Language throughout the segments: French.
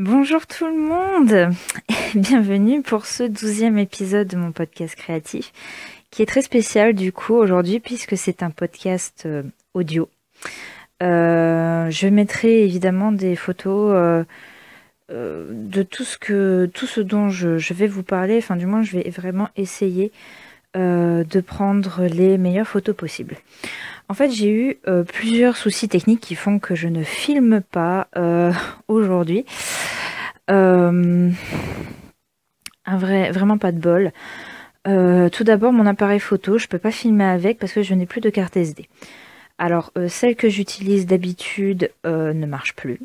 Bonjour tout le monde, bienvenue pour ce 12e épisode de mon podcast créatif qui est très spécial du coup aujourd'hui puisque c'est un podcast audio. Je mettrai évidemment des photos de tout ce dont je vais vous parler, enfin du moins je vais vraiment essayer de prendre les meilleures photos possibles. En fait, j'ai eu plusieurs soucis techniques qui font que je ne filme pas aujourd'hui. Vraiment pas de bol. Tout d'abord, mon appareil photo, je peux pas filmer avec parce que je n'ai plus de carte SD. Alors, celle que j'utilise d'habitude ne marche plus.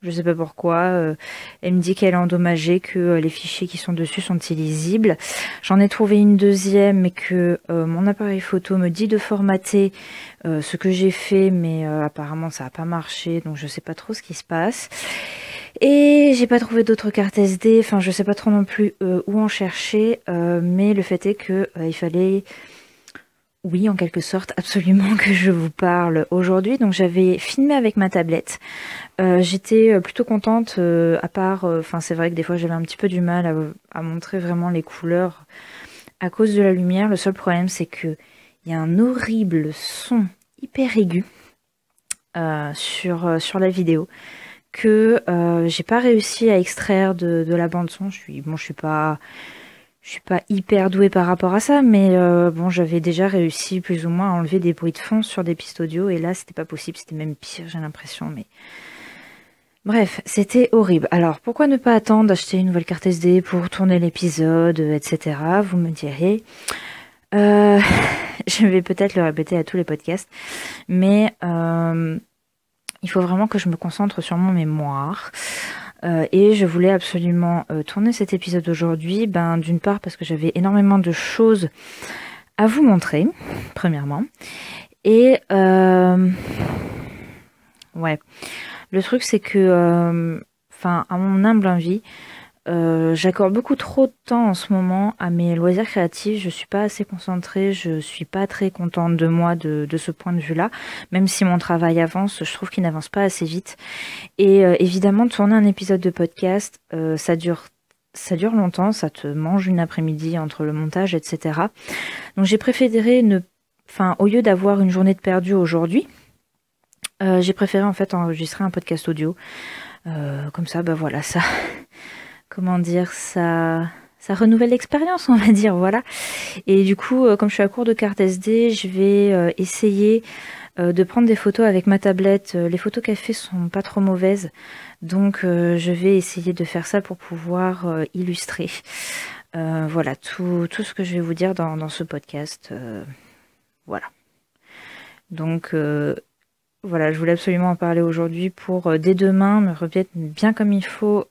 Je sais pas pourquoi. Elle me dit qu'elle est endommagée, que les fichiers qui sont dessus sont illisibles. J'en ai trouvé une deuxième, mais que mon appareil photo me dit de formater ce que j'ai fait, mais apparemment ça n'a pas marché, donc je sais pas trop ce qui se passe. Et j'ai pas trouvé d'autres cartes SD, enfin je sais pas trop non plus où en chercher, mais le fait est que il fallait... Oui, en quelque sorte, absolument que je vous parle aujourd'hui. Donc j'avais filmé avec ma tablette. J'étais plutôt contente, à part... Enfin c'est vrai que des fois j'avais un petit peu du mal à montrer vraiment les couleurs à cause de la lumière. Le seul problème c'est que il y a un horrible son hyper aigu sur la vidéo que j'ai pas réussi à extraire de la bande son. Je suis pas hyper douée par rapport à ça, mais bon, j'avais déjà réussi plus ou moins à enlever des bruits de fond sur des pistes audio, et là, c'était pas possible, c'était même pire, j'ai l'impression, mais... Bref, c'était horrible. Alors, pourquoi ne pas attendre d'acheter une nouvelle carte SD pour tourner l'épisode, etc. Vous me direz. Je vais peut-être le répéter à tous les podcasts, mais il faut vraiment que je me concentre sur mon mémoire. Et je voulais absolument tourner cet épisode aujourd'hui, d'une part parce que j'avais énormément de choses à vous montrer, premièrement. Et ouais, le truc c'est que, à mon humble avis, j'accorde beaucoup trop de temps en ce moment à mes loisirs créatifs. Je suis pas assez concentrée, je suis pas très contente de moi de ce point de vue-là. Même si mon travail avance, je trouve qu'il n'avance pas assez vite. Et évidemment, tourner un épisode de podcast, ça dure longtemps, ça te mange une après-midi entre le montage, etc. Donc j'ai préféré au lieu d'avoir une journée de perdu aujourd'hui, j'ai préféré en fait enregistrer un podcast audio. Comme ça, voilà, ça... Comment dire, ça renouvelle l'expérience, on va dire, voilà. Et du coup, comme je suis à court de carte SD, je vais essayer de prendre des photos avec ma tablette. Les photos qu'elle fait sont pas trop mauvaises, donc je vais essayer de faire ça pour pouvoir illustrer. Voilà, tout ce que je vais vous dire dans ce podcast. Voilà. Donc... voilà, je voulais absolument en parler aujourd'hui pour dès demain me remettre bien comme il faut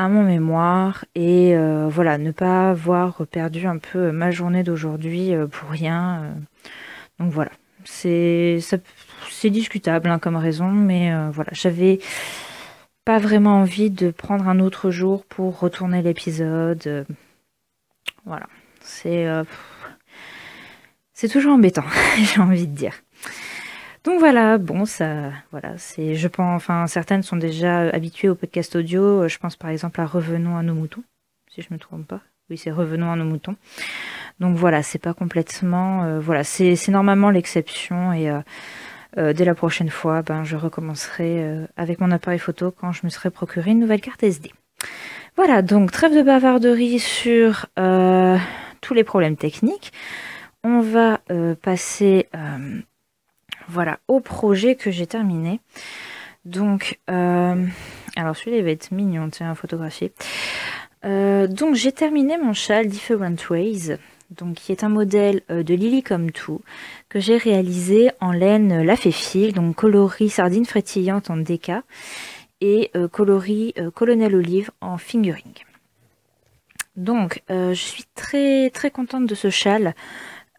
à mon mémoire et voilà, ne pas avoir perdu un peu ma journée d'aujourd'hui pour rien. Donc voilà, c'est discutable comme raison, mais voilà, j'avais pas vraiment envie de prendre un autre jour pour retourner l'épisode. Voilà, c'est toujours embêtant, j'ai envie de dire. Donc voilà, bon, je pense, certaines sont déjà habituées au podcast audio. Je pense par exemple à Revenons à nos moutons, si je me trompe pas. Oui, c'est Revenons à nos moutons. Donc voilà, c'est pas complètement, c'est normalement l'exception et dès la prochaine fois, je recommencerai avec mon appareil photo quand je me serai procuré une nouvelle carte SD. Voilà, donc trêve de bavarderie sur tous les problèmes techniques. On va passer voilà, au projet que j'ai terminé. Donc, alors celui-là il va être mignon, tiens, à photographier. Donc j'ai terminé mon châle Different Ways, donc qui est un modèle de Lily Come To que j'ai réalisé en laine Laféfil, donc coloris sardine frétillante en DK et coloris Colonel Olive en fingering. Donc je suis très très contente de ce châle.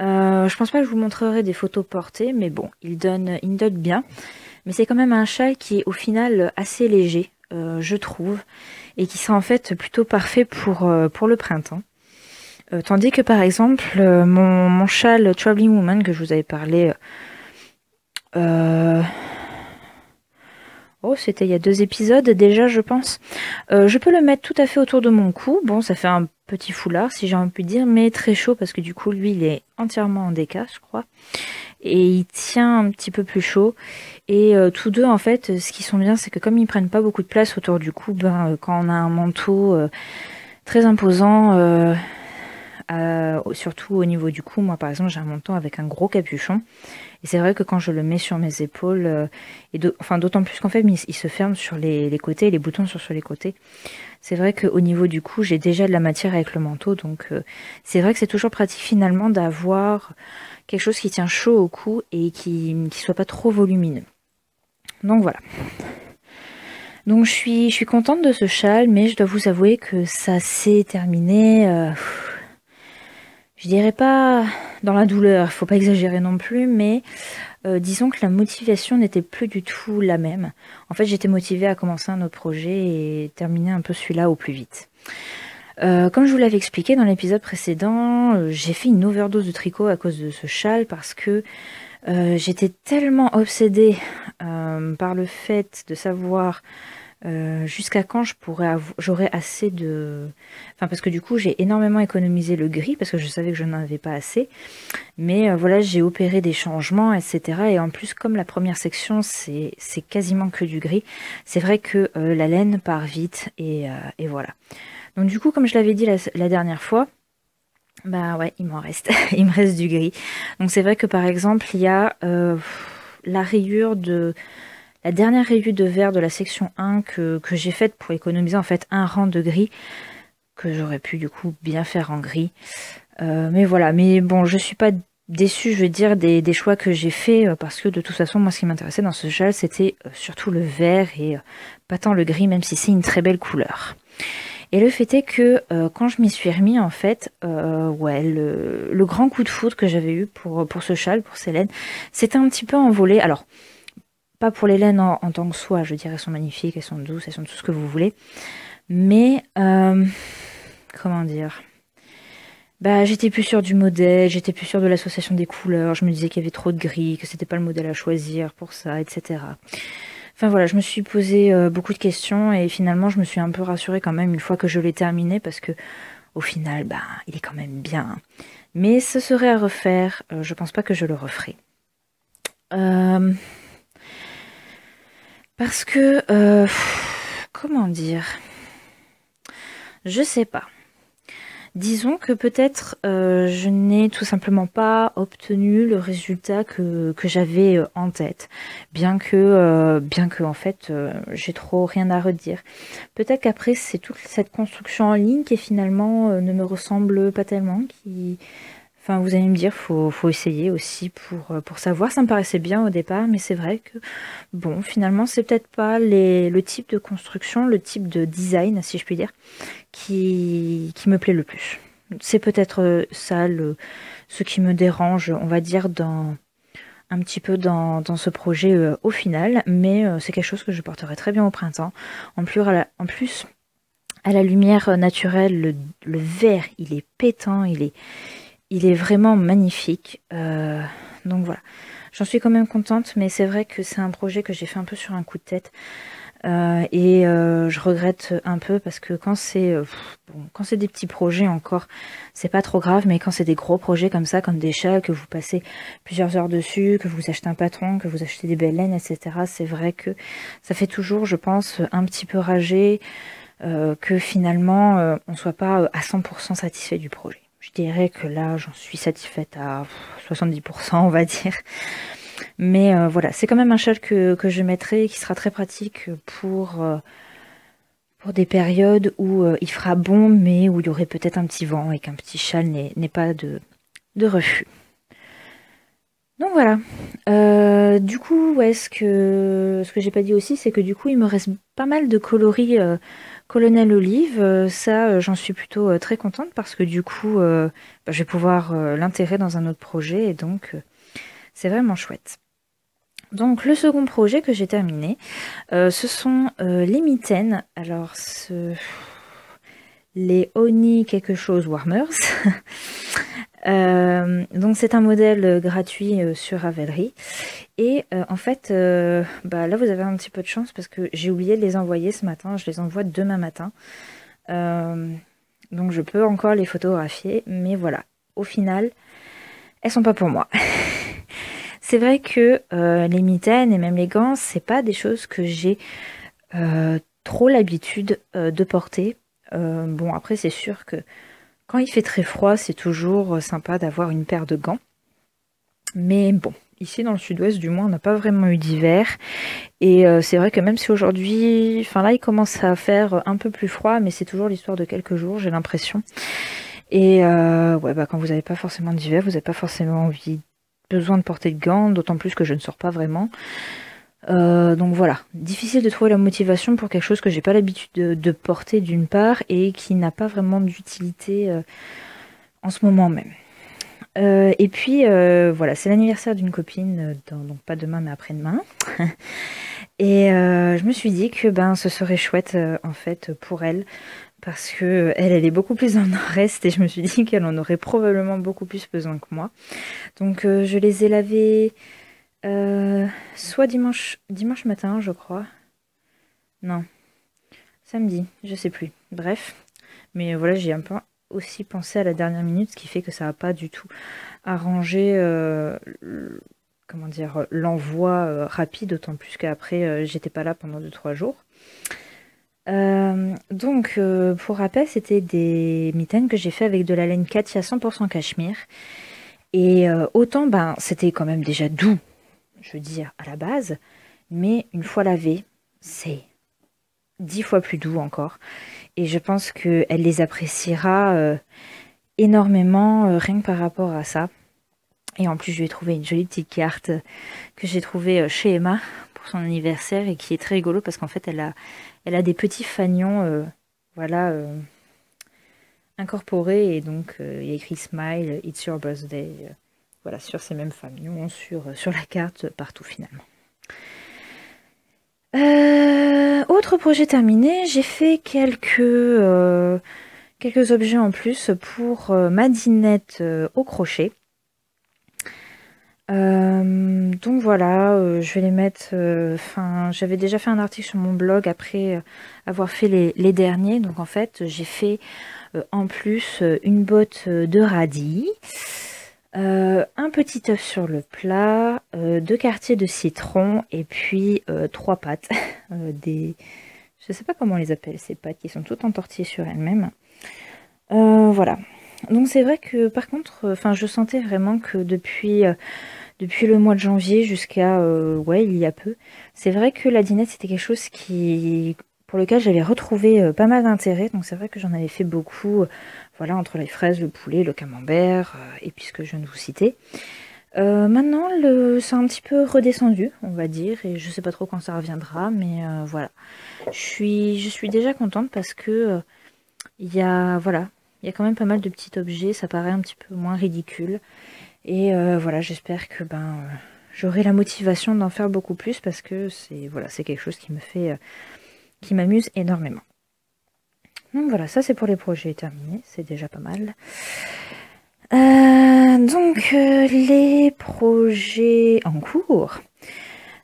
Je pense pas que je vous montrerai des photos portées, mais bon, il donne bien. Mais c'est quand même un châle qui est au final assez léger, je trouve, et qui sera en fait plutôt parfait pour le printemps. Tandis que par exemple, mon châle Traveling Woman que je vous avais parlé Oh, c'était il y a 2 épisodes déjà, je pense. Je peux le mettre tout à fait autour de mon cou. Bon, ça fait un petit foulard, si j'ai envie de dire, mais très chaud parce que du coup, lui, il est entièrement en déca, je crois. Et il tient un petit peu plus chaud. Et tous deux, en fait, ce qui sont bien, c'est que comme ils prennent pas beaucoup de place autour du cou, quand on a un manteau très imposant, surtout au niveau du cou, moi par exemple, j'ai un manteau avec un gros capuchon. Et c'est vrai que quand je le mets sur mes épaules, enfin d'autant plus qu'en fait, il se ferme sur les côtés, les boutons sont sur les côtés. C'est vrai qu'au niveau du cou, j'ai déjà de la matière avec le manteau, donc c'est vrai que c'est toujours pratique finalement d'avoir quelque chose qui tient chaud au cou et qui soit pas trop volumineux. Donc voilà. Donc je suis contente de ce châle, mais je dois vous avouer que ça s'est terminé. Je dirais pas dans la douleur, faut pas exagérer non plus, mais disons que la motivation n'était plus du tout la même. En fait, j'étais motivée à commencer un autre projet et terminer un peu celui-là au plus vite. Comme je vous l'avais expliqué dans l'épisode précédent, j'ai fait une overdose de tricot à cause de ce châle parce que j'étais tellement obsédée par le fait de savoir jusqu'à quand j'aurais assez de... Enfin, parce que du coup, j'ai énormément économisé le gris parce que je savais que je n'en avais pas assez. Mais voilà, j'ai opéré des changements, etc. Et en plus, comme la première section, c'est quasiment que du gris, c'est vrai que la laine part vite et voilà. Donc du coup, comme je l'avais dit la dernière fois, bah ouais, il m'en reste. Il me reste du gris. Donc c'est vrai que par exemple, il y a la rayure de... La dernière rayure de verre de la section 1 que j'ai faite pour économiser en fait un rang de gris, que j'aurais pu du coup bien faire en gris. Mais voilà, mais bon, je suis pas déçue, je veux dire, des choix que j'ai faits, parce que de toute façon, moi ce qui m'intéressait dans ce châle, c'était surtout le vert et pas tant le gris, même si c'est une très belle couleur. Et le fait est que quand je m'y suis remis, en fait, ouais, le grand coup de foudre que j'avais eu pour ce châle, pour ces laines, c'était un petit peu envolé. Alors, pas pour les laines en tant que soi, je dirais, elles sont magnifiques, elles sont douces, elles sont tout ce que vous voulez. Mais, comment dire, bah, j'étais plus sûre du modèle, j'étais plus sûre de l'association des couleurs, je me disais qu'il y avait trop de gris, que c'était pas le modèle à choisir pour ça, etc. Enfin voilà, je me suis posé beaucoup de questions et finalement je me suis un peu rassurée quand même une fois que je l'ai terminé parce que au final, bah, il est quand même bien. Mais ce serait à refaire, je pense pas que je le referai. Parce que, comment dire, je sais pas. Disons que peut-être je n'ai tout simplement pas obtenu le résultat que j'avais en tête, bien que en fait j'ai trop rien à redire. Peut-être qu'après c'est toute cette construction en ligne qui finalement ne me ressemble pas tellement, qui... Enfin, vous allez me dire, faut essayer aussi pour savoir. Ça me paraissait bien au départ, mais c'est vrai que, bon, finalement, c'est peut-être pas le type de construction, le type de design, si je puis dire, qui me plaît le plus. C'est peut-être ça ce qui me dérange, on va dire, un petit peu dans ce projet au final, mais c'est quelque chose que je porterai très bien au printemps. En plus, à la lumière naturelle, le vert, il est pétant, il est vraiment magnifique. Donc voilà, j'en suis quand même contente, mais c'est vrai que c'est un projet que j'ai fait un peu sur un coup de tête. Je regrette un peu parce que quand c'est des petits projets encore, c'est pas trop grave, mais quand c'est des gros projets comme ça, comme des châles, que vous passez plusieurs heures dessus, que vous achetez un patron, que vous achetez des belles laines, etc., c'est vrai que ça fait toujours, je pense, un petit peu rager que finalement on soit pas à 100% satisfait du projet. Je dirais que là, j'en suis satisfaite à 70%, on va dire. Mais voilà, c'est quand même un châle que je mettrai et qui sera très pratique pour des périodes où il fera bon, mais où il y aurait peut-être un petit vent et qu'un petit châle n'est pas de refus. Donc voilà. Du coup, ouais, ce que j'ai pas dit aussi, c'est que du coup, il me reste pas mal de coloris Colonel Olive. Ça, j'en suis plutôt très contente parce que du coup, je vais pouvoir l'intégrer dans un autre projet et donc c'est vraiment chouette. Donc le second projet que j'ai terminé, ce sont les mitaines. Alors les Oni quelque chose Warmers. Donc c'est un modèle gratuit sur Ravelry. Et en fait, bah, là vous avez un petit peu de chance parce que j'ai oublié de les envoyer ce matin. Je les envoie demain matin. Euh, donc je peux encore les photographier. Mais voilà, au final, elles sont pas pour moi. C'est vrai que les mitaines et même les gants, c'est pas des choses que j'ai trop l'habitude de porter. Bon, après, c'est sûr que quand il fait très froid, c'est toujours sympa d'avoir une paire de gants. Mais bon, ici dans le sud-ouest, du moins, on n'a pas vraiment eu d'hiver. Et c'est vrai que même si aujourd'hui, enfin là, il commence à faire un peu plus froid, mais c'est toujours l'histoire de quelques jours, j'ai l'impression. Et ouais, bah quand vous n'avez pas forcément d'hiver, vous n'avez pas forcément besoin de porter de gants, d'autant plus que je ne sors pas vraiment. Donc voilà, difficile de trouver la motivation pour quelque chose que j'ai pas l'habitude de porter d'une part et qui n'a pas vraiment d'utilité en ce moment même. Et puis voilà, c'est l'anniversaire d'une copine, donc pas demain mais après-demain. Et je me suis dit que ben ce serait chouette en fait pour elle parce que elle est beaucoup plus dans le nord-est et je me suis dit qu'elle en aurait probablement beaucoup plus besoin que moi. Donc je les ai lavés soit dimanche matin, je crois. Non, samedi, je sais plus. Bref, mais voilà, j'ai un peu aussi pensé à la dernière minute, ce qui fait que ça n'a pas du tout arrangé, comment dire, l'envoi rapide, d'autant plus qu'après, j'étais pas là pendant 2-3 jours. Donc, pour rappel, c'était des mitaines que j'ai fait avec de la laine Katia 100% cachemire. Et autant, ben, c'était quand même déjà doux, je veux dire, à la base, mais une fois lavé, c'est 10 fois plus doux encore. Et je pense qu'elle les appréciera énormément, rien que par rapport à ça. Et en plus, je lui ai trouvé une jolie petite carte que j'ai trouvée chez Emma pour son anniversaire et qui est très rigolo parce qu'en fait, elle a des petits fanions, voilà, incorporés. Et donc, il y a écrit Smile, It's Your Birthday. Voilà, sur ces mêmes fanions, sur la carte, partout finalement. Autre projet terminé, j'ai fait quelques objets en plus pour ma dinette au crochet. Donc voilà, je vais les mettre. Enfin, j'avais déjà fait un article sur mon blog après avoir fait les derniers. Donc en fait, j'ai fait en plus une botte de radis, un petit œuf sur le plat, 2 quartiers de citron et puis 3 pâtes. Je sais pas comment on les appelle ces pâtes qui sont toutes entortillées sur elles-mêmes. Voilà. Donc c'est vrai que par contre, enfin, je sentais vraiment que depuis le mois de janvier jusqu'à ouais, il y a peu, c'est vrai que la dinette c'était quelque chose pour lequel j'avais retrouvé pas mal d'intérêt. Donc c'est vrai que j'en avais fait beaucoup, voilà, entre les fraises, le poulet, le camembert et puis ce que je viens de vous citer. Maintenant, c'est un petit peu redescendu, on va dire, et je sais pas trop quand ça reviendra, mais voilà. Je suis déjà contente parce que voilà, il y a quand même pas mal de petits objets, ça paraît un petit peu moins ridicule. Et voilà, j'espère que j'aurai la motivation d'en faire beaucoup plus parce que c'est quelque chose qui m'amuse énormément. Donc voilà, ça c'est pour les projets terminés, c'est déjà pas mal. Donc les projets en cours.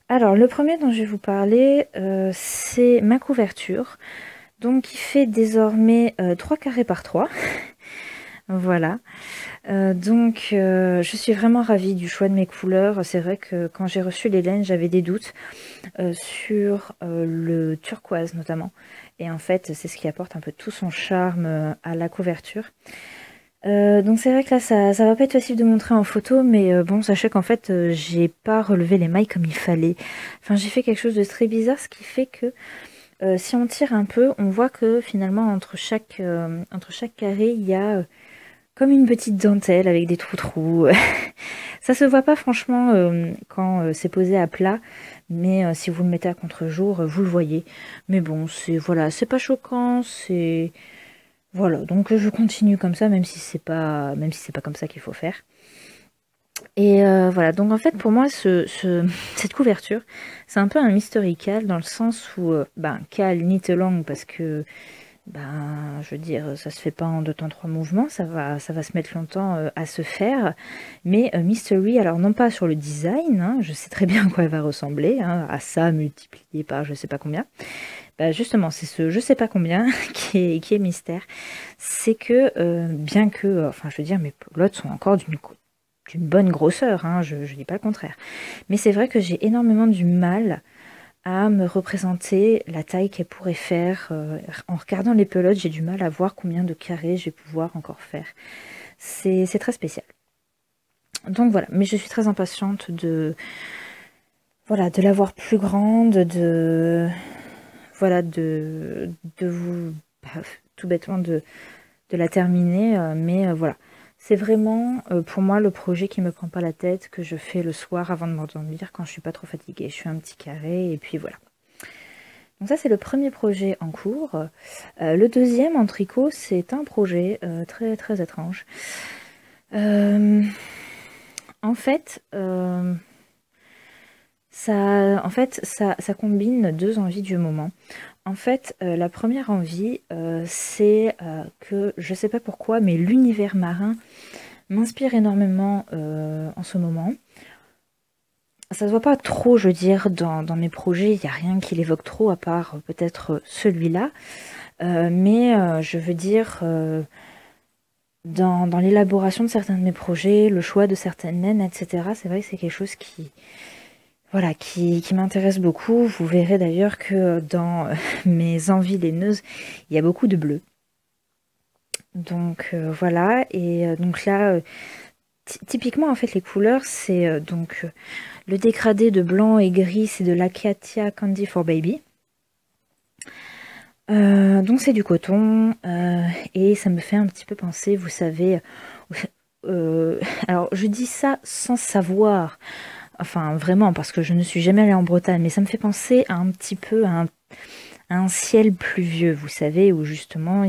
Alors le premier dont je vais vous parler, c'est ma couverture. Donc qui fait désormais 3 carrés par 3. Voilà. Donc je suis vraiment ravie du choix de mes couleurs. C'est vrai que quand j'ai reçu les laines, j'avais des doutes sur le turquoise notamment. Et en fait, c'est ce qui apporte un peu tout son charme à la couverture. Donc c'est vrai que là, ça va pas être facile de montrer en photo, mais bon, sachez qu'en fait, j'ai pas relevé les mailles comme il fallait. Enfin, j'ai fait quelque chose de très bizarre, ce qui fait que si on tire un peu, on voit que finalement, entre chaque carré, il y a comme une petite dentelle avec des trous-trous. Ça se voit pas franchement quand c'est posé à plat, mais si vous le mettez à contre-jour, vous le voyez. Mais bon, voilà, c'est pas choquant, c'est voilà. Donc je continue comme ça, même si c'est pas comme ça qu'il faut faire. Et voilà. Donc en fait, pour moi, cette couverture, c'est un peu un mystery cal dans le sens où cal knit along parce que Ben, je veux dire, ça se fait pas en deux temps, trois mouvements, ça va se mettre longtemps à se faire. Mais Mystery, alors non pas sur le design, hein, je sais très bien à quoi elle va ressembler, hein, à ça multiplié par je sais pas combien. Bah justement, c'est ce je sais pas combien qui est mystère. C'est que, bien que, enfin je veux dire, mes pelotes sont encore d'une bonne grosseur, hein, je dis pas le contraire. Mais c'est vrai que j'ai énormément du mal à me représenter la taille qu'elle pourrait faire. En regardant les pelotes, j'ai du mal à voir combien de carrés je vais pouvoir encore faire. C'est très spécial. Donc voilà, mais je suis très impatiente voilà, de la voir plus grande, voilà, de vous, bah, tout bêtement, de la terminer. Mais voilà, c'est vraiment pour moi le projet qui me prend pas la tête, que je fais le soir avant de m'endormir quand je suis pas trop fatiguée. Je fais un petit carré et puis voilà. Donc ça c'est le premier projet en cours. Le deuxième en tricot, c'est un projet très très étrange. Euh, en fait, ça combine deux envies du moment. En fait, la première envie, c'est que je sais pas pourquoi, mais l'univers marin m'inspire énormément en ce moment. Ça se voit pas trop, je veux dire, dans mes projets, il n'y a rien qui l'évoque trop, à part peut-être celui-là. Mais je veux dire, dans l'élaboration de certains de mes projets, le choix de certaines laines, etc., c'est vrai que c'est quelque chose qui, voilà, qui m'intéresse beaucoup. Vous verrez d'ailleurs que dans mes envies laineuses, il y a beaucoup de bleu. Donc voilà, et donc là, typiquement en fait les couleurs, c'est le dégradé de blanc et gris, c'est de l'Acacia Candy for Baby. Donc c'est du coton, et ça me fait un petit peu penser, vous savez, alors je dis ça sans savoir, enfin vraiment parce que je ne suis jamais allée en Bretagne, mais ça me fait penser à un petit peu à un ciel pluvieux, vous savez, où justement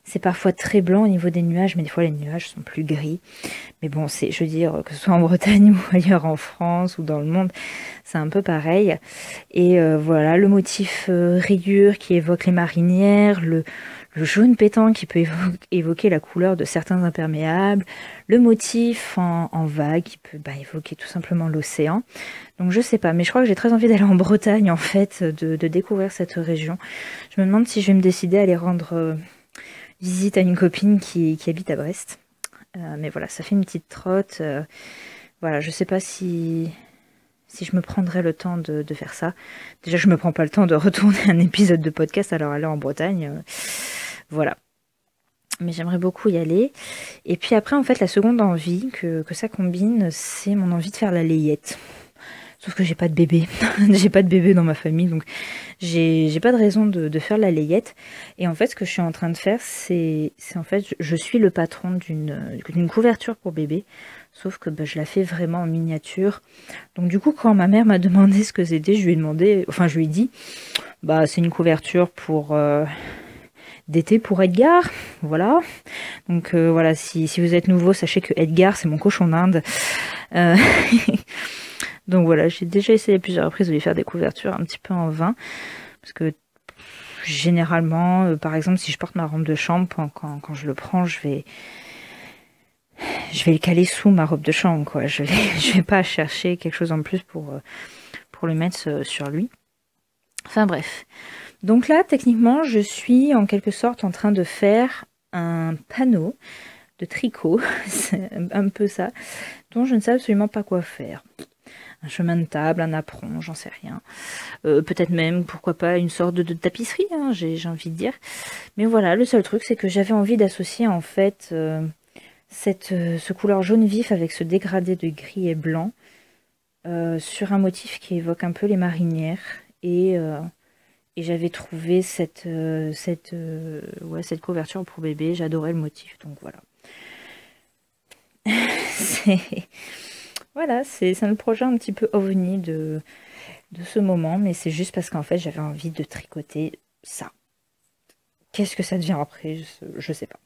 c'est parfois très blanc au niveau des nuages, mais des fois les nuages sont plus gris. Mais bon, je veux dire, que ce soit en Bretagne ou ailleurs en France ou dans le monde, c'est un peu pareil. Et voilà, le motif rayure qui évoque les marinières, le jaune pétant qui peut évoquer la couleur de certains imperméables, le motif en vague qui peut évoquer tout simplement l'océan. Donc je sais pas, mais je crois que j'ai très envie d'aller en Bretagne en fait, de découvrir cette région. Je me demande si je vais me décider à aller rendre visite à une copine qui habite à Brest. Mais voilà, ça fait une petite trotte. Voilà, je sais pas si je me prendrais le temps de faire ça. Déjà, je me prends pas le temps de retourner un épisode de podcast alors aller en Bretagne. Voilà. Mais j'aimerais beaucoup y aller. Et puis après, en fait, la seconde envie que ça combine, c'est mon envie de faire la layette. Sauf que j'ai pas de bébé. J'ai pas de bébé dans ma famille, donc j'ai pas de raison de faire la layette. Et en fait, ce que je suis en train de faire, c'est en fait, je suis le patron d'une couverture pour bébé. Sauf que je la fais vraiment en miniature. Donc du coup, quand ma mère m'a demandé ce que c'était, je lui ai demandé, enfin je lui ai dit, c'est une couverture pour d'été pour Edgar, voilà. Donc voilà, si vous êtes nouveau, sachez que Edgar, c'est mon cochon d'Inde. Euh, Donc voilà, j'ai déjà essayé plusieurs reprises de lui faire des couvertures un petit peu en vain. Parce que généralement, par exemple, si je porte ma robe de chambre, quand je le prends, je vais le caler sous ma robe de chambre, quoi. Je vais pas chercher quelque chose en plus pour le mettre sur lui. Enfin bref. Donc là, techniquement, je suis en quelque sorte en train de faire un panneau de tricot. C'est un peu ça, dont je ne sais absolument pas quoi faire. Un chemin de table, un apron, j'en sais rien. Peut-être même, pourquoi pas, une sorte de tapisserie, hein, j'ai envie de dire. Mais voilà, le seul truc, c'est que j'avais envie d'associer en fait ce couleur jaune vif avec ce dégradé de gris et blanc sur un motif qui évoque un peu les marinières. Et j'avais trouvé cette couverture pour bébé, j'adorais le motif, donc voilà. Voilà, c'est un projet un petit peu ovni de ce moment, mais c'est juste parce qu'en fait j'avais envie de tricoter ça. Qu'est-ce que ça devient après, je sais pas.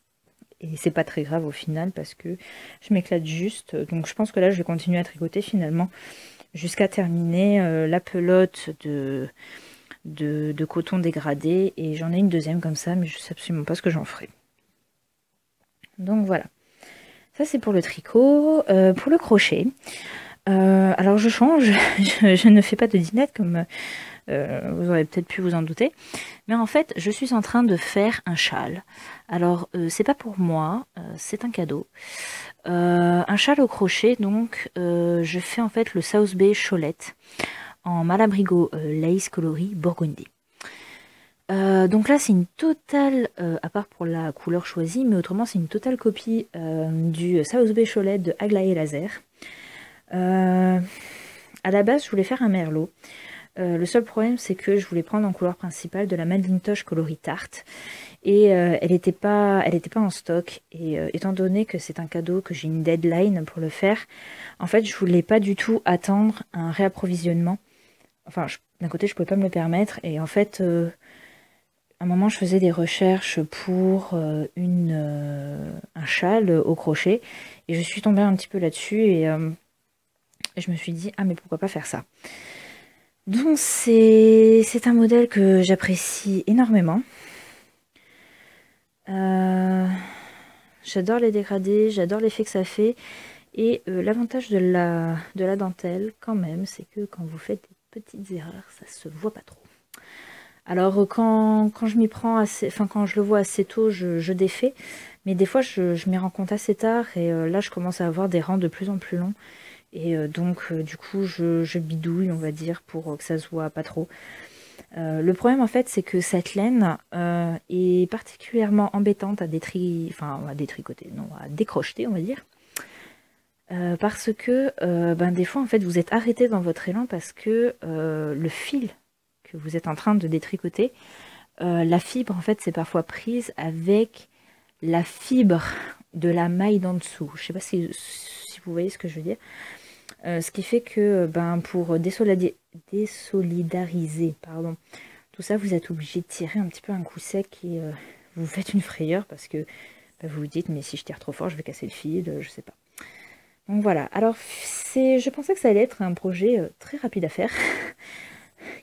Et c'est pas très grave au final parce que je m'éclate juste. Donc je pense que là je vais continuer à tricoter finalement jusqu'à terminer la pelote de coton dégradé. Et j'en ai une deuxième comme ça, mais je sais absolument pas ce que j'en ferai. Donc voilà. Ça c'est pour le tricot. Pour le crochet, alors je change, je ne fais pas de dinette comme vous aurez peut-être pu vous en douter. Mais en fait, je suis en train de faire un châle. Alors, c'est pas pour moi, c'est un cadeau. Un châle au crochet, donc je fais en fait le South Bay Cholette en Malabrigo lace coloris burgundy. Donc là, c'est une totale, à part pour la couleur choisie, mais autrement, c'est une totale copie du South Bay Cholette de Aglaé Laser. À la base, je voulais faire un merlot. Le seul problème, c'est que je voulais prendre en couleur principale de la Madelinetosh coloris tarte. Et elle n'était pas en stock. Et étant donné que c'est un cadeau, que j'ai une deadline pour le faire, en fait, je voulais pas du tout attendre un réapprovisionnement. Enfin, d'un côté, je pouvais pas me le permettre. Et en fait, à un moment, je faisais des recherches pour un châle au crochet. Et je suis tombée un petit peu là-dessus. Et je me suis dit, ah, mais pourquoi pas faire ça? Donc, c'est un modèle que j'apprécie énormément. J'adore les dégradés, j'adore l'effet que ça fait. Et l'avantage de la dentelle, quand même, c'est que quand vous faites des petites erreurs, ça se voit pas trop. Alors quand je m'y prends assez, enfin quand je le vois assez tôt, je défais. Mais des fois, je m'y rends compte assez tard. Et là, je commence à avoir des rangs de plus en plus longs. Et donc, du coup, je bidouille, on va dire, pour que ça se voit pas trop. Le problème en fait c'est que cette laine est particulièrement embêtante à détricoter, non, à décrocheter on va dire. Parce que des fois en fait vous êtes arrêté dans votre élan parce que le fil que vous êtes en train de détricoter, la fibre en fait c'est parfois prise avec la fibre de la maille d'en dessous. Je sais pas si vous voyez ce que je veux dire. Ce qui fait que pour désolidariser pardon, tout ça, vous êtes obligé de tirer un petit peu un coup sec et vous faites une frayeur parce que vous vous dites mais si je tire trop fort je vais casser le fil, je sais pas. Donc voilà, alors je pensais que ça allait être un projet très rapide à faire,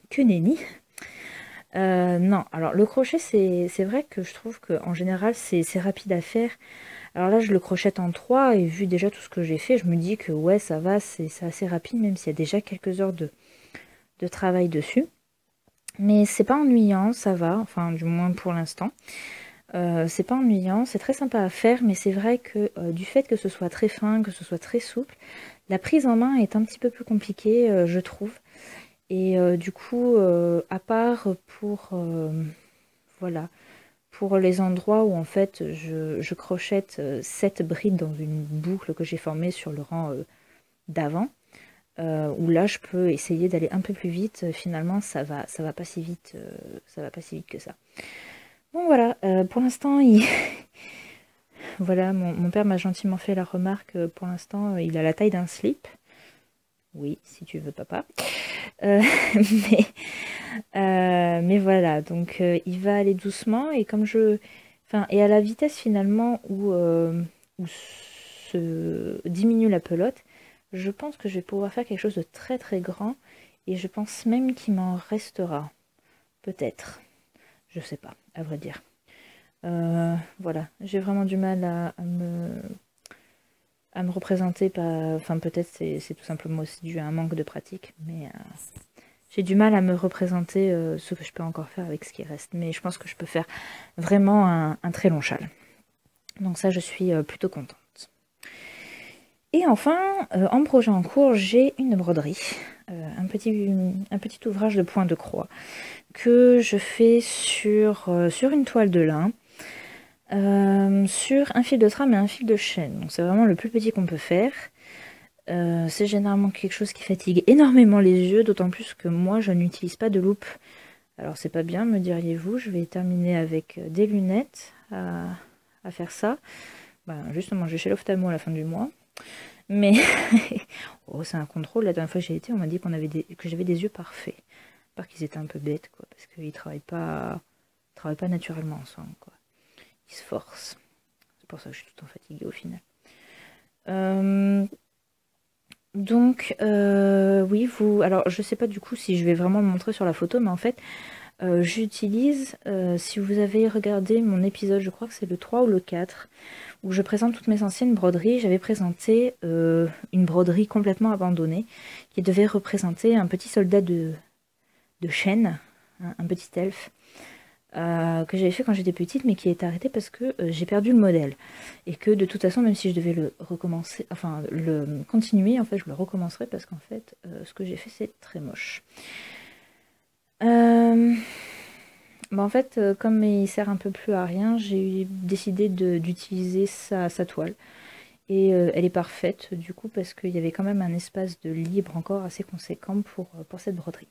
que nenni. Non, alors le crochet c'est vrai que je trouve qu'en général c'est rapide à faire. Alors là je le crochette en 3 et vu déjà tout ce que j'ai fait, je me dis que ouais ça va, c'est assez rapide même s'il y a déjà quelques heures de travail dessus. Mais c'est pas ennuyant, ça va, enfin du moins pour l'instant. C'est pas ennuyant, c'est très sympa à faire, mais c'est vrai que du fait que ce soit très fin, que ce soit très souple, la prise en main est un petit peu plus compliquée, je trouve. Et du coup, à part pour voilà, pour les endroits où en fait je crochette 7 brides dans une boucle que j'ai formée sur le rang d'avant, où là je peux essayer d'aller un peu plus vite, finalement ça va pas si vite, ça va pas si vite que ça. Bon voilà, pour l'instant voilà, mon père m'a gentiment fait la remarque, pour l'instant il a la taille d'un slip. Oui, si tu veux papa. Euh, mais, mais voilà, donc il va aller doucement et comme et à la vitesse finalement où se diminue la pelote, je pense que je vais pouvoir faire quelque chose de très très grand et je pense même qu'il m'en restera. Peut-être. Je sais pas, à vrai dire. Voilà, j'ai vraiment du mal à me représenter. Enfin, peut-être c'est tout simplement aussi dû à un manque de pratique, mais j'ai du mal à me représenter ce que je peux encore faire avec ce qui reste. Mais je pense que je peux faire vraiment un très long châle. Donc ça, je suis plutôt contente. Et enfin, en projet en cours, j'ai une broderie, un petit ouvrage de point de croix que je fais sur une toile de lin, sur un fil de trame et un fil de chaîne. Donc c'est vraiment le plus petit qu'on peut faire. C'est généralement quelque chose qui fatigue énormément les yeux, d'autant plus que moi je n'utilise pas de loupe. Alors c'est pas bien, me diriez-vous, je vais terminer avec des lunettes à faire ça. Justement, je vais chez l'ophtalmo à la fin du mois. Mais oh, c'est un contrôle. La dernière fois que j'ai été, on m'a dit que j'avais des yeux parfaits. Part qu'ils étaient un peu bêtes, quoi, parce qu'ils travaillent pas naturellement ensemble, quoi. Ils se forcent. C'est pour ça que je suis tout le temps fatiguée au final. Donc, oui, alors je sais pas du coup si je vais vraiment le montrer sur la photo, mais en fait, j'utilise, si vous avez regardé mon épisode, je crois que c'est le 3 ou le 4, où je présente toutes mes anciennes broderies, j'avais présenté une broderie complètement abandonnée, qui devait représenter un petit soldat de chêne, un petit elfe, que j'avais fait quand j'étais petite, mais qui est arrêté parce que j'ai perdu le modèle. Et que de toute façon, même si je devais le recommencer, enfin le continuer, en fait, je le recommencerai parce qu'en fait, ce que j'ai fait, c'est très moche. Bah en fait, comme il sert un peu plus à rien, j'ai décidé d'utiliser sa toile. Et elle est parfaite, du coup, parce qu'il y avait quand même un espace de libre encore assez conséquent pour cette broderie.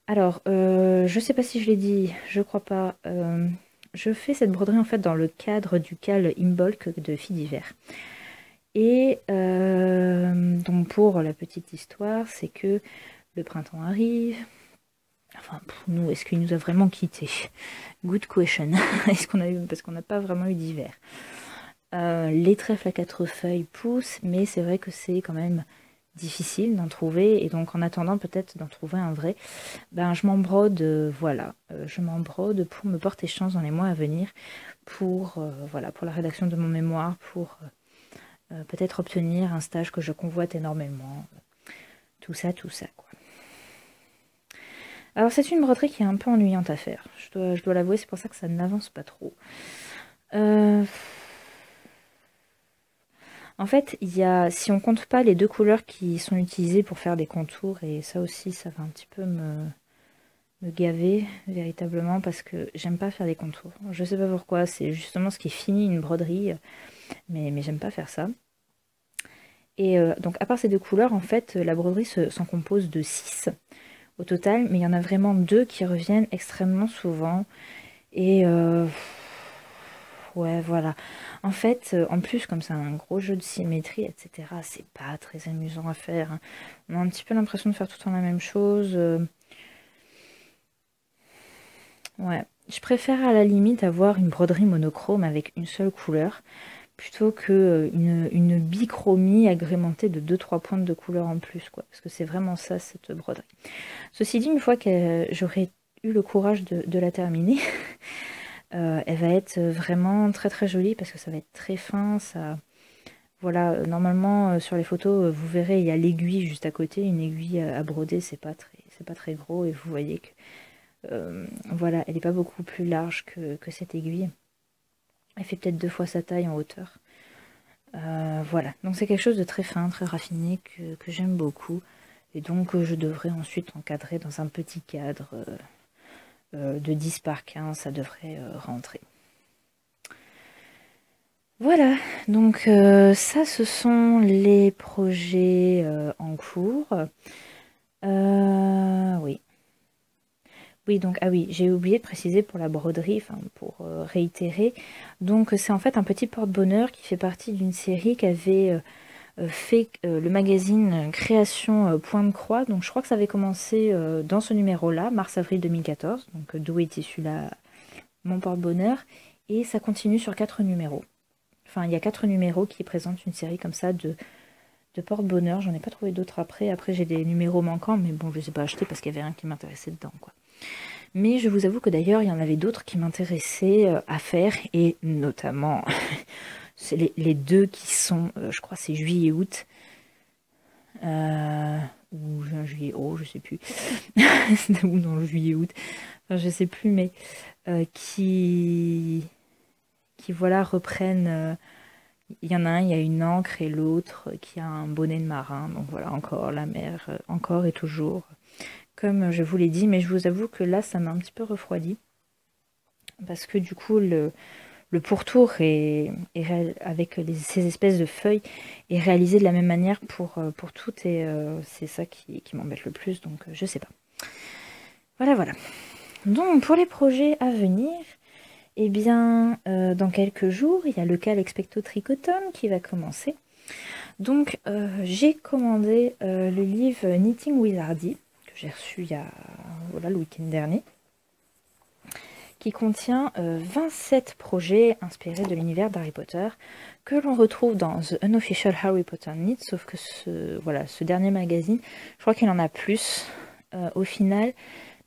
Alors, je sais pas si je l'ai dit, je crois pas. Je fais cette broderie en fait dans le cadre du cal Imbolc de Filles d'hiver. Et donc pour la petite histoire, c'est que le printemps arrive. Enfin, pour nous, est-ce qu'il nous a vraiment quittés? Good question. Est-ce qu'on a eu, parce qu'on n'a pas vraiment eu d'hiver. Les trèfles à 4 feuilles poussent, mais c'est vrai que c'est quand même difficile d'en trouver. Et donc, en attendant peut-être d'en trouver un vrai, ben, je m'en brode, voilà. Je m'en brode pour me porter chance dans les mois à venir, pour, voilà, pour la rédaction de mon mémoire, pour peut-être obtenir un stage que je convoite énormément. Tout ça, quoi. Alors, c'est une broderie qui est un peu ennuyante à faire. Je dois l'avouer, c'est pour ça que ça n'avance pas trop. En fait, si on compte pas les deux couleurs qui sont utilisées pour faire des contours, et ça aussi, ça va un petit peu me gaver véritablement parce que j'aime pas faire des contours. Je sais pas pourquoi, c'est justement ce qui finit une broderie, mais j'aime pas faire ça. Et donc, à part ces deux couleurs, en fait, la broderie s'en compose de 6 au total, mais il y en a vraiment deux qui reviennent extrêmement souvent. Et ouais, voilà. En fait, en plus, comme c'est un gros jeu de symétrie, etc., c'est pas très amusant à faire, hein. On a un petit peu l'impression de faire tout le temps la même chose. Ouais. Je préfère à la limite avoir une broderie monochrome avec une seule couleur, plutôt que une bichromie agrémentée de deux trois pointes de couleur en plus, quoi. Parce que c'est vraiment ça, cette broderie. Ceci dit, une fois que j'aurai eu le courage de la terminer, elle va être vraiment très très jolie parce que ça va être très fin. Ça, voilà, normalement sur les photos, vous verrez, il y a l'aiguille juste à côté, une aiguille à broder, c'est pas très gros et vous voyez que voilà, elle n'est pas beaucoup plus large que cette aiguille. Elle fait peut-être 2 fois sa taille en hauteur. Voilà, donc c'est quelque chose de très fin, très raffiné que j'aime beaucoup. Et donc je devrais ensuite encadrer dans un petit cadre de 10 par 15, ça devrait rentrer. Voilà, donc ça ce sont les projets en cours. Oui. Oui, donc, ah oui, j'ai oublié de préciser pour la broderie, enfin pour réitérer. Donc c'est en fait un petit porte-bonheur qui fait partie d'une série qu'avait fait le magazine Création Point de Croix. Donc je crois que ça avait commencé dans ce numéro-là, mars-avril 2014, donc d'où est issu mon porte-bonheur. Et ça continue sur 4 numéros. Enfin, il y a 4 numéros qui présentent une série comme ça de porte-bonheur. J'en ai pas trouvé d'autres après. Après, j'ai des numéros manquants, mais bon, je les ai pas achetés parce qu'il y avait rien qui m'intéressait dedans, quoi. Mais je vous avoue que d'ailleurs, il y en avait d'autres qui m'intéressaient à faire, et notamment c'est les deux qui sont, je crois, c'est juillet et août. Ou juin, juillet, oh, je sais plus. Ou non, juillet, août. Enfin, je sais plus, mais qui voilà, reprennent. Il y en a un, il y a une encre, et l'autre qui a un bonnet de marin. Donc voilà, encore la mer, encore et toujours. Comme je vous l'ai dit, mais je vous avoue que là, ça m'a un petit peu refroidi. Parce que du coup, le pourtour avec ces espèces de feuilles est réalisé de la même manière pour toutes, et c'est ça qui m'embête le plus, donc je sais pas. Voilà, voilà. Donc pour les projets à venir, eh bien, dans quelques jours, il y a le Cal Expecto Tricotum qui va commencer. Donc j'ai commandé le livre Knitting with Hardy, que j'ai reçu il y a, voilà, le week-end dernier, qui contient 27 projets inspirés de l'univers d'Harry Potter que l'on retrouve dans The Unofficial Harry Potter Needs, sauf que ce dernier magazine, je crois qu'il en a plus au final,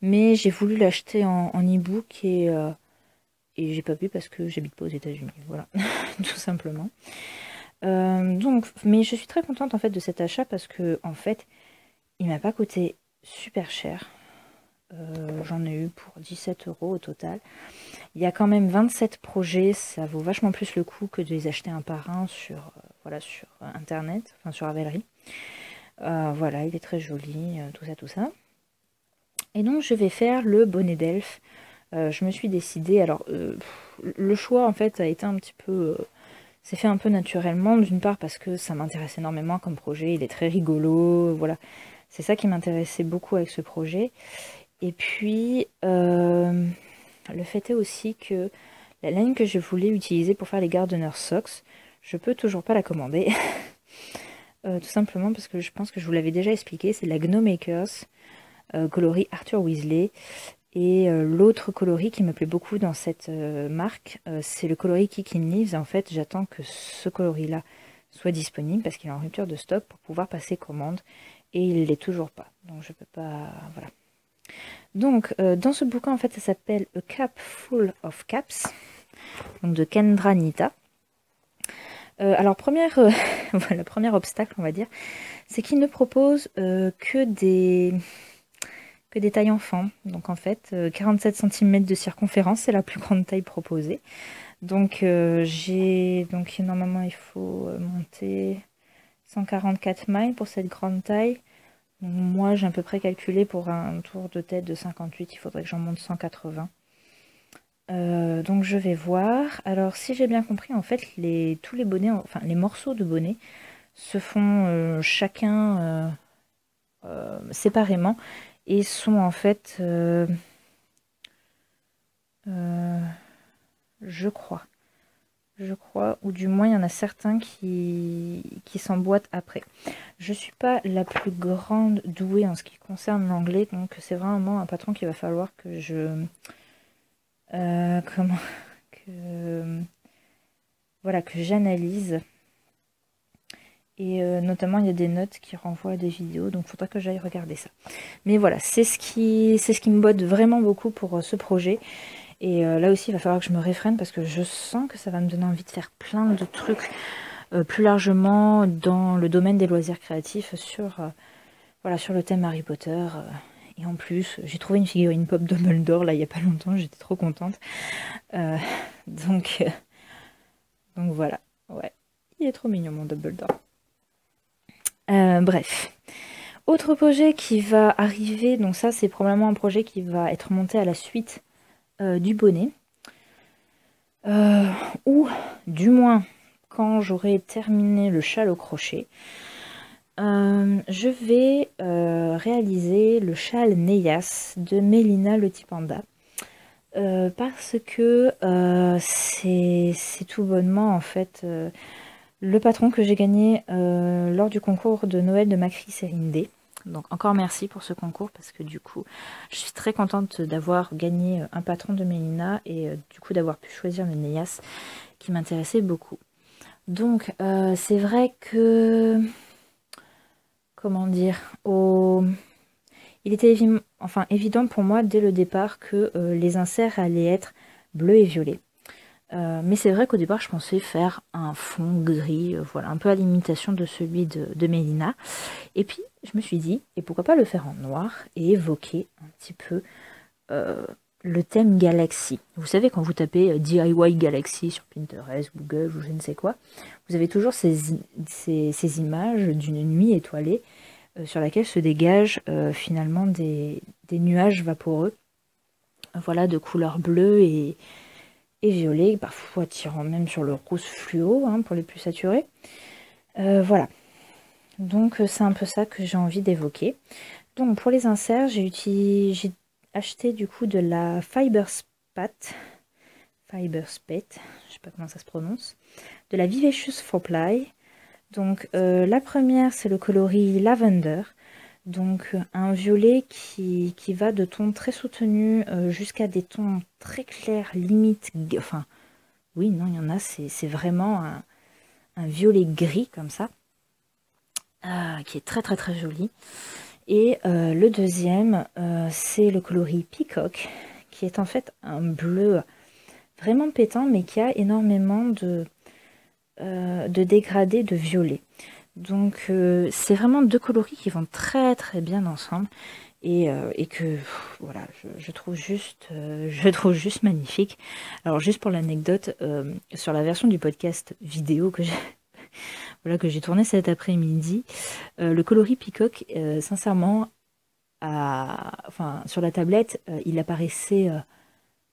mais j'ai voulu l'acheter en e-book et j'ai pas pu parce que j'habite pas aux États-Unis, voilà, tout simplement. Mais je suis très contente en fait de cet achat parce que en fait, il m'a pas coûté super cher. J'en ai eu pour 17 € au total. Il y a quand même 27 projets, ça vaut vachement plus le coup que de les acheter un par un sur, sur internet, enfin sur Ravelry. Voilà, il est très joli, tout ça. Et donc je vais faire le bonnet d'elfe. Je me suis décidée, alors le choix en fait a été un petit peu... c'est fait un peu naturellement, d'une part parce que ça m'intéresse énormément comme projet, il est très rigolo, voilà. C'est ça qui m'intéressait beaucoup avec ce projet. Et puis, le fait est aussi que la laine que je voulais utiliser pour faire les Gardener Socks, je peux toujours pas la commander. Tout simplement parce que je pense que je vous l'avais déjà expliqué, c'est la Gno Makers, coloris Arthur Weasley. Et l'autre coloris qui me plaît beaucoup dans cette marque, c'est le coloris Kicking Leaves. En fait, j'attends que ce coloris-là soit disponible parce qu'il est en rupture de stock pour pouvoir passer commande. Et il ne l'est toujours pas. Donc je peux pas... Voilà. Donc dans ce bouquin, en fait, ça s'appelle A Cap Full of Caps. Donc de Kendra Nita. Alors voilà, premier obstacle, on va dire, c'est qu'il ne propose que des tailles enfants. Donc en fait, 47 cm de circonférence, c'est la plus grande taille proposée. Donc normalement il faut monter 144 mailles pour cette grande taille. Donc, moi j'ai à peu près calculé pour un tour de tête de 58, il faudrait que j'en monte 180. Donc je vais voir. Alors si j'ai bien compris, en fait tous les bonnets, enfin les morceaux de bonnets se font chacun séparément et sont en fait je crois, ou du moins il y en a certains qui s'emboîtent après. Je suis pas la plus grande douée en ce qui concerne l'anglais, donc c'est vraiment un patron qu'il va falloir que je voilà, que j'analyse. Et notamment il y a des notes qui renvoient à des vidéos, donc il faudra que j'aille regarder ça. Mais voilà, c'est ce qui me botte vraiment beaucoup pour ce projet. Et là aussi il va falloir que je me réfrène parce que je sens que ça va me donner envie de faire plein de trucs plus largement dans le domaine des loisirs créatifs sur le thème Harry Potter. Et en plus, j'ai trouvé une figurine pop Dumbledore là il n'y a pas longtemps, j'étais trop contente. Donc voilà, ouais, il est trop mignon mon Dumbledore. Bref. Autre projet qui va arriver, donc ça c'est probablement un projet qui va être monté à la suite du bonnet. Ou du moins quand j'aurai terminé le châle au crochet. Je vais réaliser le châle Neyas de Mélina le petit panda. Parce que c'est tout bonnement en fait le patron que j'ai gagné lors du concours de Noël de Macri Sérindé. Donc encore merci pour ce concours parce que du coup je suis très contente d'avoir gagné un patron de Mélina et du coup d'avoir pu choisir le Neyas qui m'intéressait beaucoup. Donc c'est vrai que... Comment dire, il était évident pour moi dès le départ que les inserts allaient être bleus et violets. Mais c'est vrai qu'au départ je pensais faire un fond gris, voilà, un peu à l'imitation de celui de Mélina. Et puis je me suis dit, et pourquoi pas le faire en noir et évoquer un petit peu le thème Galaxy. Vous savez, quand vous tapez DIY Galaxy sur Pinterest, Google ou je ne sais quoi, vous avez toujours ces images d'une nuit étoilée sur laquelle se dégagent finalement des nuages vaporeux, voilà, de couleur bleue et violet, parfois tirant même sur le rose fluo hein, pour les plus saturés. Voilà, donc c'est un peu ça que j'ai envie d'évoquer. Donc pour les inserts, j'ai acheté du coup de la Fiberspat, je sais pas comment ça se prononce, de la Vivacious 4-ply. Donc la première c'est le coloris Lavender. Donc un violet qui va de tons très soutenus jusqu'à des tons très clairs, limite, enfin oui, non, il y en a, c'est vraiment un violet gris comme ça, qui est très très très joli. Et le deuxième, c'est le coloris Peacock, qui est en fait un bleu vraiment pétant, mais qui a énormément de dégradés de violet. Donc c'est vraiment deux coloris qui vont très très bien ensemble et que voilà, je trouve juste magnifique. Alors juste pour l'anecdote, sur la version du podcast vidéo que j'ai voilà, que j'ai tourné cet après-midi, le coloris Peacock, sincèrement, enfin, sur la tablette, il apparaissait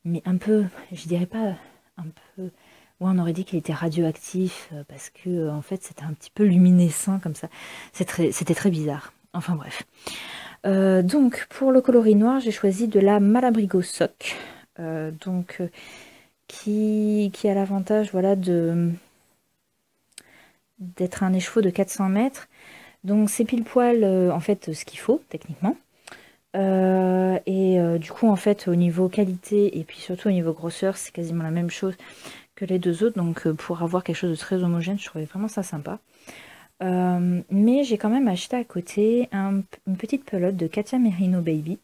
mais un peu, je dirais pas un peu, ouais, on aurait dit qu'il était radioactif parce que en fait c'était un petit peu luminescent comme ça. C'était très bizarre. Enfin bref. Donc pour le coloris noir, j'ai choisi de la Malabrigo Sock, donc qui a l'avantage voilà d'être un écheveau de 400 mètres. Donc c'est pile poil en fait ce qu'il faut techniquement. Du coup en fait au niveau qualité et puis surtout au niveau grosseur c'est quasiment la même chose que les deux autres, donc pour avoir quelque chose de très homogène je trouvais vraiment ça sympa. Mais j'ai quand même acheté à côté une petite pelote de Katia Merino Baby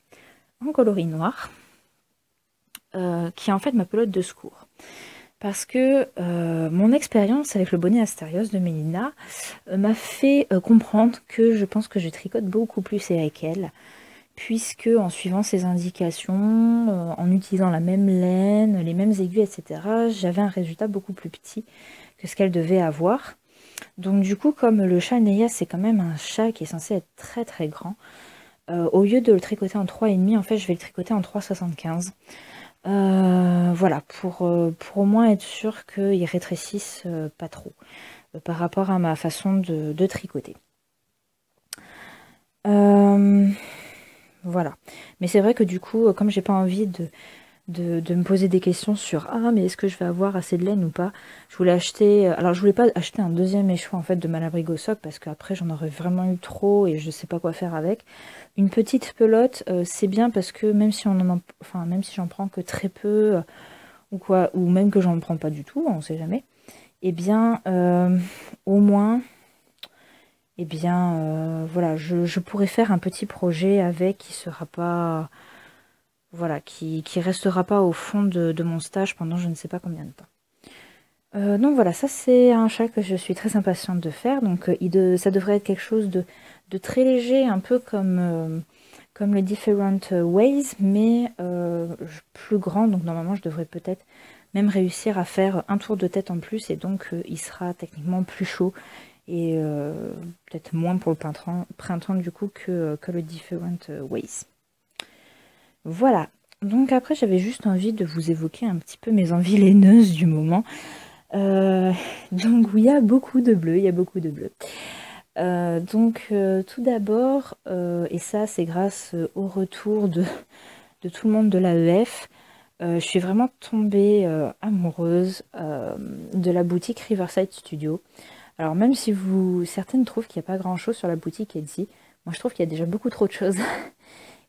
en coloris noir, qui est en fait ma pelote de secours. Parce que mon expérience avec le bonnet Astérios de Mélina m'a fait comprendre que je pense que je tricote beaucoup plus avec elle, puisque en suivant ses indications, en utilisant la même laine, les mêmes aiguilles, etc., j'avais un résultat beaucoup plus petit que ce qu'elle devait avoir. Donc du coup, comme le chat Neya, c'est quand même un chat qui est censé être très très grand, au lieu de le tricoter en 3,5, en fait, je vais le tricoter en 3,75. Voilà, pour au moins être sûr qu'il rétrécisse pas trop par rapport à ma façon de tricoter. Voilà. Mais c'est vrai que du coup, comme j'ai pas envie de me poser des questions sur ah mais est-ce que je vais avoir assez de laine ou pas, je voulais acheter, alors je voulais pas acheter un deuxième écheveau en fait de Malabrigo Sock parce qu'après j'en aurais vraiment eu trop et je sais pas quoi faire avec. Une petite pelote, c'est bien parce que même si enfin même si j'en prends que très peu ou quoi, ou même que j'en prends pas du tout, on sait jamais, et bien au moins et bien voilà, je pourrais faire un petit projet avec qui sera pas voilà, qui restera pas au fond de mon stage pendant je ne sais pas combien de temps. Donc voilà, ça c'est un chat que je suis très impatiente de faire. Donc ça devrait être quelque chose de très léger, un peu comme le Different Ways, mais plus grand. Donc normalement je devrais peut-être même réussir à faire un tour de tête en plus et donc il sera techniquement plus chaud et peut-être moins pour le printemps du coup que le Different Ways. Voilà, donc après j'avais juste envie de vous évoquer un petit peu mes envies laineuses du moment. Donc oui, il y a beaucoup de bleu, il y a beaucoup de bleu. Tout d'abord, et ça c'est grâce au retour de tout le monde de l'AEF, je suis vraiment tombée amoureuse de la boutique Riverside Studio. Alors même si certaines trouvent qu'il n'y a pas grand chose sur la boutique Etsy, moi je trouve qu'il y a déjà beaucoup trop de choses.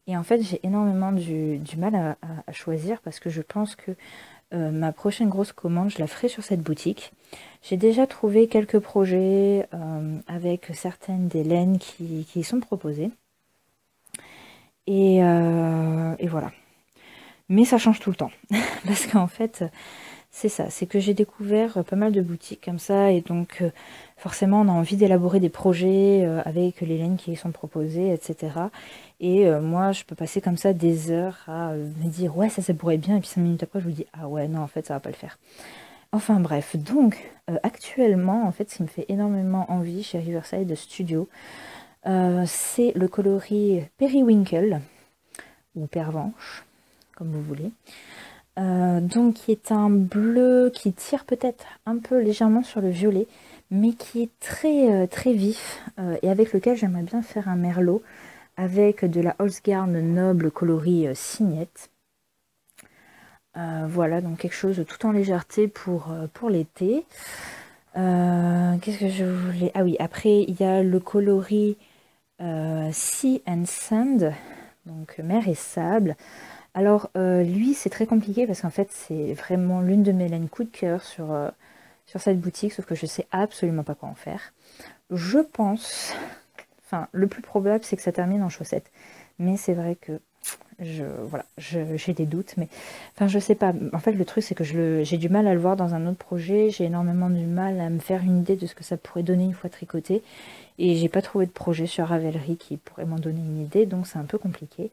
Et en fait, j'ai énormément du mal à choisir parce que je pense que ma prochaine grosse commande, je la ferai sur cette boutique. J'ai déjà trouvé quelques projets avec certaines des laines qui y sont proposées. Et voilà. Mais ça change tout le temps. Parce qu'en fait, c'est ça, c'est que j'ai découvert pas mal de boutiques comme ça. Et donc, forcément, on a envie d'élaborer des projets avec les laines qui y sont proposées, etc. Et moi, je peux passer comme ça des heures à me dire ouais, ça pourrait être bien. Et puis 5 minutes après, je vous dis ah ouais, non, en fait, ça va pas le faire. Enfin bref, donc actuellement, en fait, ce qui me fait énormément envie chez Riverside Studio, c'est le coloris Periwinkle, ou Pervenche, comme vous voulez. Donc qui est un bleu qui tire peut-être un peu légèrement sur le violet, mais qui est très très vif et avec lequel j'aimerais bien faire un merlot avec de la Holzgarn noble coloris Signette. Voilà, donc quelque chose tout en légèreté pour l'été. Qu'est-ce que je voulais... Ah oui, après il y a le coloris Sea and Sand, donc mer et sable. Alors lui c'est très compliqué parce qu'en fait c'est vraiment l'une de mes laines coup de cœur sur cette boutique, sauf que je sais absolument pas quoi en faire. Je pense, enfin le plus probable c'est que ça termine en chaussettes, mais c'est vrai que voilà, j'ai des doutes, mais enfin je sais pas. En fait le truc c'est que j'ai du mal à le voir dans un autre projet, j'ai énormément du mal à me faire une idée de ce que ça pourrait donner une fois tricoté, et j'ai pas trouvé de projet sur Ravelry qui pourrait m'en donner une idée, donc c'est un peu compliqué.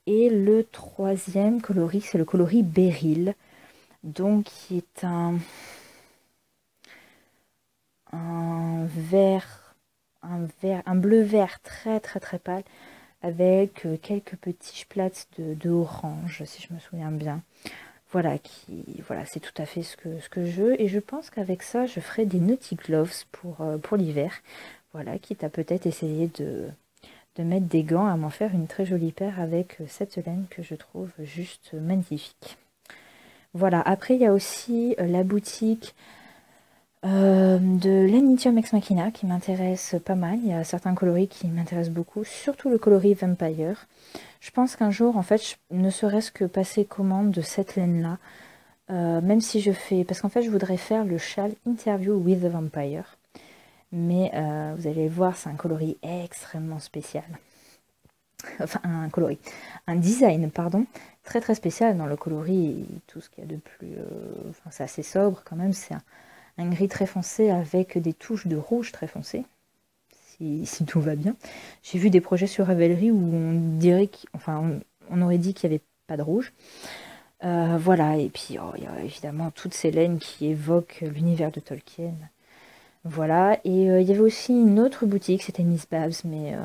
Et le troisième coloris, c'est le coloris Beryl, donc qui est un vert, un bleu-vert très très très pâle, avec quelques petits splats de orange, si je me souviens bien. Voilà, voilà, c'est tout à fait ce que je veux. Et je pense qu'avec ça, je ferai des Naughty Gloves pour l'hiver. Voilà, quitte à peut-être essayer de mettre des gants, à m'en faire une très jolie paire avec cette laine que je trouve juste magnifique. Voilà, après il y a aussi la boutique de l'Enitium Ex Machina qui m'intéresse pas mal. Il y a certains coloris qui m'intéressent beaucoup, surtout le coloris Vampire. Je pense qu'un jour, en fait, ne serait-ce que passer commande de cette laine-là, même si je fais... Parce qu'en fait, je voudrais faire le châle Interview with the Vampire. Mais vous allez le voir, c'est un coloris extrêmement spécial. Enfin, un design, pardon, très très spécial dans le coloris, tout ce qu'il y a de plus... Enfin, c'est assez sobre quand même, c'est un gris très foncé avec des touches de rouge très foncé, si tout va bien. J'ai vu des projets sur Ravelry où on dirait on aurait dit qu'il n'y avait pas de rouge. Voilà, et puis il y a évidemment toutes ces laines qui évoquent l'univers de Tolkien. Voilà, et il y avait aussi une autre boutique, c'était Miss Babs, mais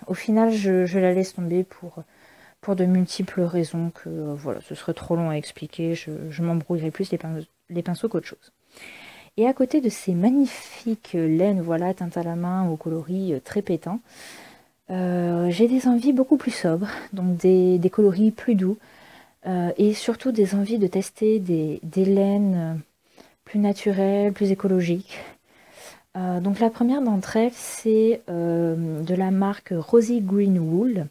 au final je la laisse tomber pour de multiples raisons que voilà, ce serait trop long à expliquer, je m'embrouillerai plus les pinceaux qu'autre chose. Et à côté de ces magnifiques laines, voilà, teintes à la main au coloris très pétant, j'ai des envies beaucoup plus sobres, donc des coloris plus doux, et surtout des envies de tester des laines plus naturelles, plus écologiques. Donc la première d'entre elles, c'est de la marque Rosy Green Wool.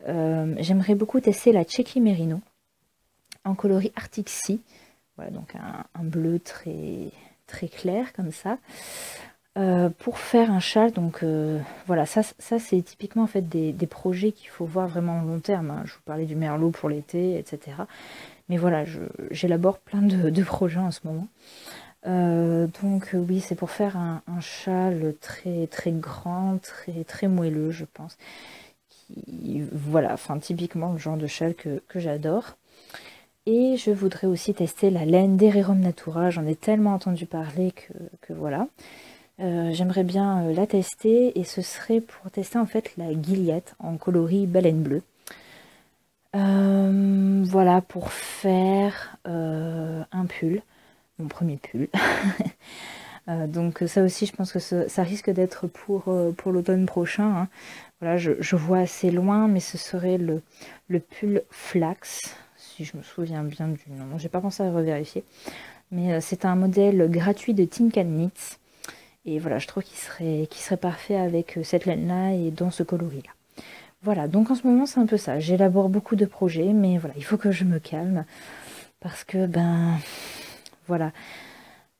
J'aimerais beaucoup tester la Cheeky Merino en coloris Arctic Sea. Voilà, donc un bleu très, très clair comme ça. Pour faire un châle, donc voilà, ça c'est typiquement en fait des projets qu'il faut voir vraiment au long terme, hein. Je vous parlais du merlot pour l'été, etc. Mais voilà, j'élabore plein de projets en ce moment. Donc oui, c'est pour faire un châle très très grand, très très moelleux, je pense. Voilà, enfin typiquement le genre de châle que j'adore. Et je voudrais aussi tester la laine d'Ererum Natura. J'en ai tellement entendu parler que voilà. J'aimerais bien la tester, et ce serait pour tester en fait la Gilliatt en coloris baleine bleue. Voilà, pour faire un pull, mon premier pull. Donc ça aussi, je pense que ça risque d'être pour l'automne prochain, hein. Voilà, je vois assez loin, mais ce serait le pull flax, si je me souviens bien du nom. J'ai pas pensé à revérifier. Mais c'est un modèle gratuit de Tin Can Knits. Et voilà, je trouve qu'il serait parfait avec cette laine-là et dans ce coloris-là. Voilà, donc en ce moment, c'est un peu ça. J'élabore beaucoup de projets, mais voilà, il faut que je me calme. Parce que, ben, voilà.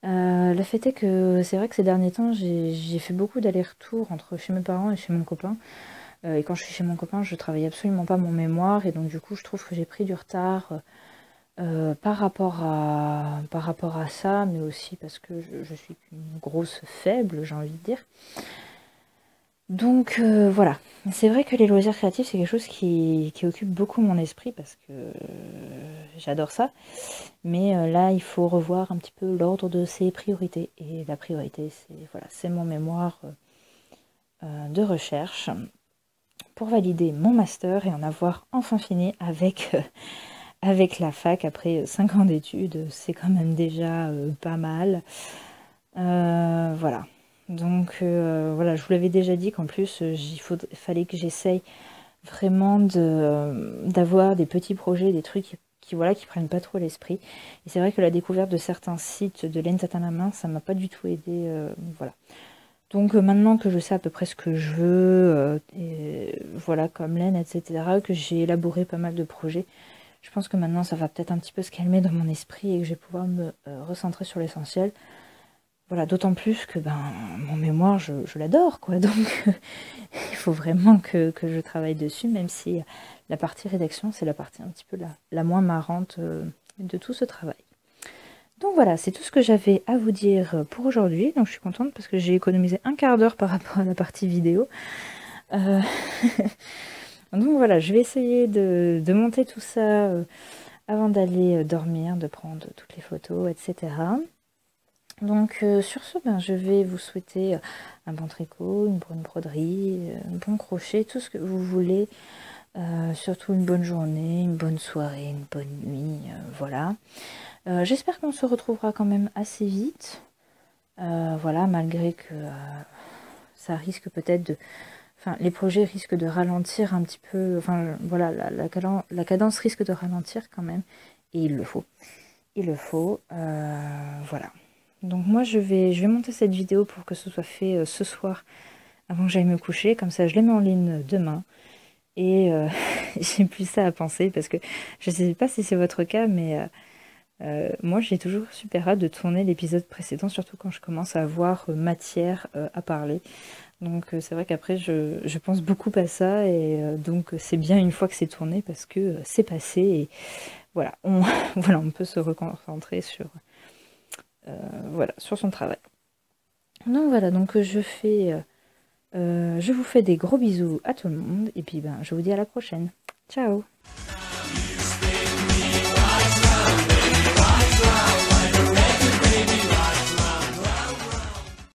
Le fait est que c'est vrai que ces derniers temps, j'ai fait beaucoup d'allers-retours entre chez mes parents et chez mon copain. Et quand je suis chez mon copain, je travaille absolument pas mon mémoire. Et donc, du coup, je trouve que j'ai pris du retard par rapport à ça, mais aussi parce que je suis une grosse faible, j'ai envie de dire. Donc voilà, c'est vrai que les loisirs créatifs, c'est quelque chose qui occupe beaucoup mon esprit parce que j'adore ça. Mais là, il faut revoir un petit peu l'ordre de ses priorités. Et la priorité, c'est mon mémoire de recherche pour valider mon master et en avoir enfin fini avec la fac après 5 ans d'études. C'est quand même déjà pas mal. Voilà. Donc voilà, je vous l'avais déjà dit qu'en plus, fallait que j'essaye vraiment d'avoir des petits projets, des trucs voilà, qui prennent pas trop l'esprit. Et c'est vrai que la découverte de certains sites de laine satin à main, ça m'a pas du tout aidé. Voilà. Donc maintenant que je sais à peu près ce que je veux, et voilà, comme laine, etc., que j'ai élaboré pas mal de projets, je pense que maintenant ça va peut-être un petit peu se calmer dans mon esprit et que je vais pouvoir me recentrer sur l'essentiel. Voilà, d'autant plus que ben, mon mémoire, je l'adore, quoi. Donc il faut vraiment que je travaille dessus, même si la partie rédaction, c'est la partie un petit peu la moins marrante de tout ce travail. Donc voilà, c'est tout ce que j'avais à vous dire pour aujourd'hui. Donc je suis contente parce que j'ai économisé un quart d'heure par rapport à la partie vidéo. Euh, Donc voilà, je vais essayer de monter tout ça avant d'aller dormir, de prendre toutes les photos, etc. Donc sur ce, ben, je vais vous souhaiter un bon tricot, une bonne broderie, un bon crochet, tout ce que vous voulez. Surtout une bonne journée, une bonne soirée, une bonne nuit, voilà. J'espère qu'on se retrouvera quand même assez vite. Voilà, malgré que ça risque peut-être de... Enfin, les projets risquent de ralentir un petit peu. Enfin, voilà, la cadence risque de ralentir quand même. Et il le faut. Il le faut. Voilà. Donc moi, je vais monter cette vidéo pour que ce soit fait ce soir, avant que j'aille me coucher. Comme ça, je les mets en ligne demain. Et j'ai plus ça à penser, parce que je sais pas si c'est votre cas, mais moi, j'ai toujours super hâte de tourner l'épisode précédent, surtout quand je commence à avoir matière à parler. Donc c'est vrai qu'après, je pense beaucoup à ça, et donc c'est bien une fois que c'est tourné, parce que c'est passé, et voilà, voilà, on peut se reconcentrer sur, voilà, sur son travail. Donc voilà, donc je vous fais des gros bisous à tout le monde, et puis ben, je vous dis à la prochaine. Ciao!